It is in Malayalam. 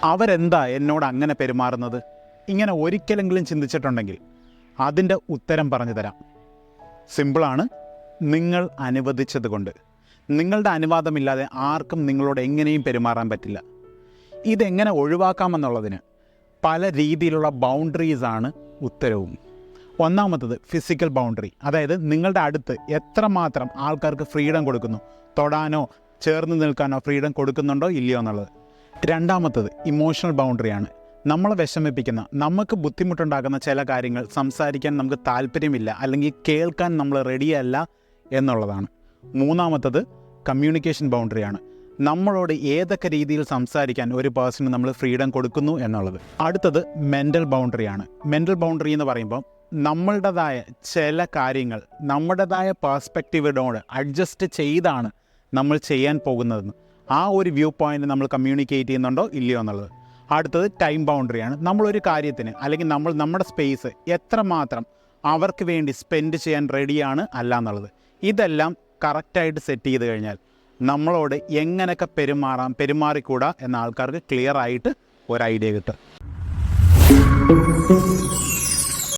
അവരെന്താ എന്നോട് അങ്ങനെ പെരുമാറുന്നത്? ഇങ്ങനെ ഒരിക്കലെങ്കിലും ചിന്തിച്ചിട്ടുണ്ടെങ്കിൽ അതിൻ്റെ ഉത്തരം പറഞ്ഞു തരാം. സിമ്പിളാണ്. നിങ്ങൾ അനുവദിച്ചത് കൊണ്ട്. നിങ്ങളുടെ അനുവാദമില്ലാതെ ആർക്കും നിങ്ങളോട് എങ്ങനെയും പെരുമാറാൻ പറ്റില്ല. ഇതെങ്ങനെ ഒഴിവാക്കാമെന്നുള്ളതിന് പല രീതിയിലുള്ള ബൗണ്ടറീസാണ് ഉത്തരവും. ഒന്നാമത്തത് ഫിസിക്കൽ ബൗണ്ടറി, അതായത് നിങ്ങളുടെ അടുത്ത് എത്രമാത്രം ആൾക്കാർക്ക് ഫ്രീഡം കൊടുക്കുന്നു, തൊടാനോ ചേർന്ന് നിൽക്കാനോ ഫ്രീഡം കൊടുക്കുന്നുണ്ടോ ഇല്ലയോ എന്നുള്ളത്. രണ്ടാമത്തത് ഇമോഷണൽ ബൗണ്ടറിയാണ്. നമ്മളെ വിഷമിപ്പിക്കുന്ന, നമുക്ക് ബുദ്ധിമുട്ടുണ്ടാക്കുന്ന ചില കാര്യങ്ങൾ സംസാരിക്കാൻ നമുക്ക് താല്പര്യമില്ല, അല്ലെങ്കിൽ കേൾക്കാൻ നമ്മൾ റെഡിയല്ല എന്നുള്ളതാണ്. മൂന്നാമത്തത് കമ്മ്യൂണിക്കേഷൻ ബൗണ്ടറിയാണ്. നമ്മളോട് ഏതൊക്കെ രീതിയിൽ സംസാരിക്കാൻ ഒരു പേഴ്സണ് നമ്മൾ ഫ്രീഡം കൊടുക്കുന്നു എന്നുള്ളത്. അടുത്തത് മെൻ്റൽ ബൗണ്ടറിയാണ്. മെൻ്റൽ ബൗണ്ടറി എന്ന് പറയുമ്പോൾ നമ്മളുടേതായ ചില കാര്യങ്ങൾ നമ്മുടേതായ പേഴ്സ്പെക്റ്റീവിനോട് അഡ്ജസ്റ്റ് ചെയ്താണ് നമ്മൾ ചെയ്യാൻ പോകുന്നതെന്ന് ആ ഒരു വ്യൂ പോയിൻ്റ് നമ്മൾ കമ്മ്യൂണിക്കേറ്റ് ചെയ്യുന്നുണ്ടോ ഇല്ലയോ എന്നുള്ളത്. അടുത്തത് ടൈം ബൗണ്ടറിയാണ്. നമ്മളൊരു കാര്യത്തിന് അല്ലെങ്കിൽ നമ്മുടെ സ്പേസ് എത്രമാത്രം അവർക്ക് വേണ്ടി സ്പെൻഡ് ചെയ്യാൻ റെഡിയാണ് അല്ല എന്നുള്ളത്. ഇതെല്ലാം കറക്റ്റായിട്ട് സെറ്റ് ചെയ്ത് കഴിഞ്ഞാൽ നമ്മളോട് എങ്ങനെയൊക്കെ പെരുമാറിക്കൂടാ എന്ന ആൾക്കാർക്ക് ക്ലിയർ ആയിട്ട് ഒരു ഐഡിയ കിട്ടും.